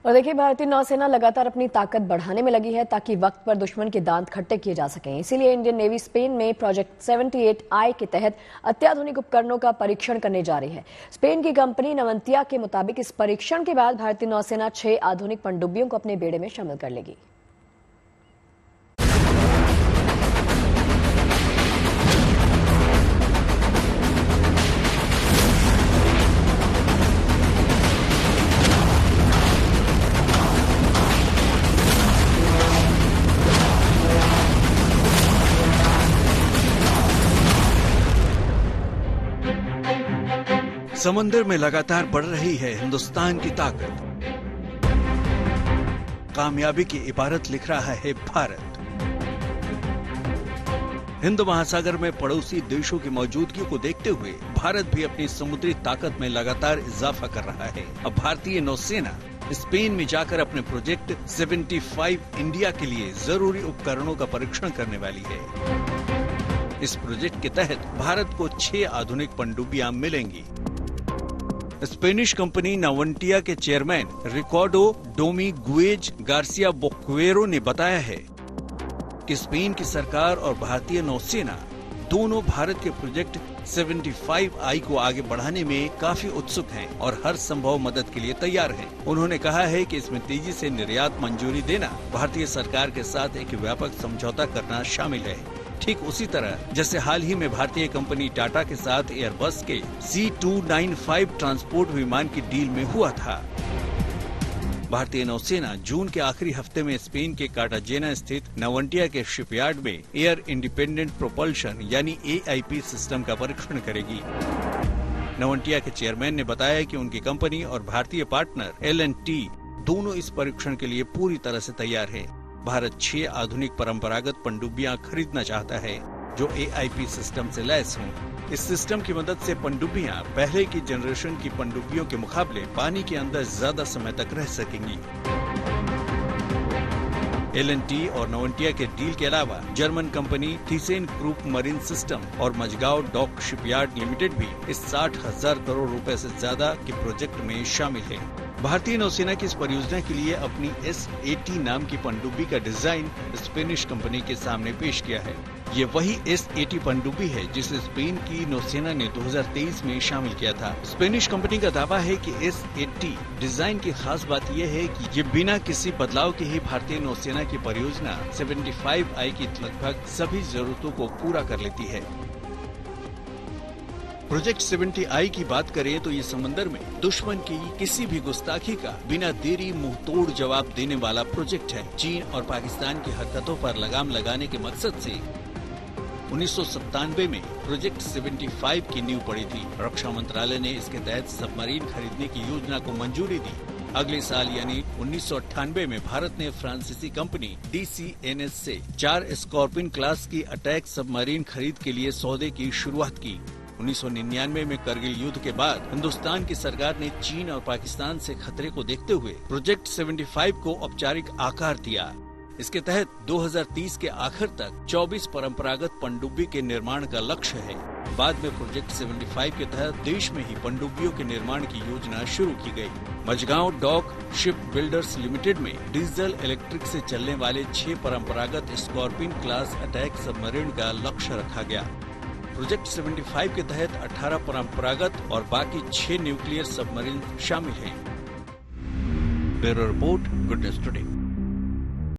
और देखिए, भारतीय नौसेना लगातार अपनी ताकत बढ़ाने में लगी है ताकि वक्त पर दुश्मन के दांत खट्टे किए जा सकें। इसीलिए इंडियन नेवी स्पेन में प्रोजेक्ट 78I के तहत अत्याधुनिक उपकरणों का परीक्षण करने जा रही है। स्पेन की कंपनी नवंतिया के मुताबिक इस परीक्षण के बाद भारतीय नौसेना 6 आधुनिक पनडुब्बियों को अपने बेड़े में शामिल कर लेगी। समंदर में लगातार बढ़ रही है हिंदुस्तान की ताकत। कामयाबी की इबारत लिख रहा है भारत। हिंद महासागर में पड़ोसी देशों की मौजूदगी को देखते हुए भारत भी अपनी समुद्री ताकत में लगातार इजाफा कर रहा है। अब भारतीय नौसेना स्पेन में जाकर अपने प्रोजेक्ट 75 इंडिया के लिए जरूरी उपकरणों का परीक्षण करने वाली है। इस प्रोजेक्ट के तहत भारत को 6 आधुनिक पनडुब्बियां मिलेंगी। स्पेनिश कंपनी नवंटिया के चेयरमैन रिकार्डो डोमिगुएज गार्सिया बोक्वेरो ने बताया है कि स्पेन की सरकार और भारतीय नौसेना दोनों भारत के प्रोजेक्ट 75I को आगे बढ़ाने में काफी उत्सुक हैं और हर संभव मदद के लिए तैयार हैं। उन्होंने कहा है कि इसमें तेजी से निर्यात मंजूरी देना, भारतीय सरकार के साथ एक व्यापक समझौता करना शामिल है। ठीक उसी तरह जैसे हाल ही में भारतीय कंपनी टाटा के साथ एयरबस के C295 ट्रांसपोर्ट विमान की डील में हुआ था। भारतीय नौसेना जून के आखिरी हफ्ते में स्पेन के कार्टाजेना स्थित नवंटिया के शिपयार्ड में एयर इंडिपेंडेंट प्रोपल्शन यानी AIP सिस्टम का परीक्षण करेगी। नवंटिया के चेयरमैन ने बताया कि उनकी कंपनी और भारतीय पार्टनर L&T दोनों इस परीक्षण के लिए पूरी तरह से तैयार है। भारत 6 आधुनिक परंपरागत पनडुब्बियां खरीदना चाहता है जो AIP सिस्टम से लैस हों। इस सिस्टम की मदद से पनडुब्बियां पहले की जनरेशन की पनडुब्बियों के मुकाबले पानी के अंदर ज्यादा समय तक रह सकेंगी। L&T और नवंटिया के डील के अलावा German company Thyssen group marine system और मजगांव डॉक शिपयार्ड लिमिटेड भी इस 60,000 करोड़ रुपए से ज्यादा के प्रोजेक्ट में शामिल है। भारतीय नौसेना की इस परियोजना के लिए अपनी S80 नाम की पनडुब्बी का डिजाइन स्पेनिश कंपनी के सामने पेश किया है। ये वही S80 पनडुब्बी है जिसे स्पेन की नौसेना ने 2023 में शामिल किया था। स्पेनिश कंपनी का दावा है कि S80 डिजाइन की खास बात यह है कि ये बिना किसी बदलाव के ही भारतीय नौसेना की परियोजना 75I की लगभग सभी जरूरतों को पूरा कर लेती है। प्रोजेक्ट 70I की बात करें तो ये समंदर में दुश्मन की किसी भी गुस्ताखी का बिना देरी मुंह तोड़ जवाब देने वाला प्रोजेक्ट है। चीन और पाकिस्तान की हरकतों पर लगाम लगाने के मकसद से 1997 में प्रोजेक्ट 75 की नींव पड़ी थी। रक्षा मंत्रालय ने इसके तहत सबमरीन खरीदने की योजना को मंजूरी दी। अगले साल यानी 1998 में भारत ने फ्रांसीसी कंपनी DCNS से 4 स्कॉर्पियन क्लास की अटैक सबमरीन खरीद के लिए सौदे की शुरुआत की। 1999 में करगिल युद्ध के बाद हिंदुस्तान की सरकार ने चीन और पाकिस्तान से खतरे को देखते हुए प्रोजेक्ट 75 को औपचारिक आकार दिया। इसके तहत 2030 के आखिर तक 24 परंपरागत पनडुब्बी के निर्माण का लक्ष्य है। बाद में प्रोजेक्ट 75 के तहत देश में ही पनडुब्बियों के निर्माण की योजना शुरू की गई। Mazagon dock ship builders limited में डीजल इलेक्ट्रिक से चलने वाले 6 परंपरागत स्कॉर्पियन क्लास अटैक सबमरीन का लक्ष्य रखा गया। प्रोजेक्ट 75 के तहत 18 परंपरागत और बाकी 6 न्यूक्लियर सबमरीन शामिल हैं। Bureau report, good news today.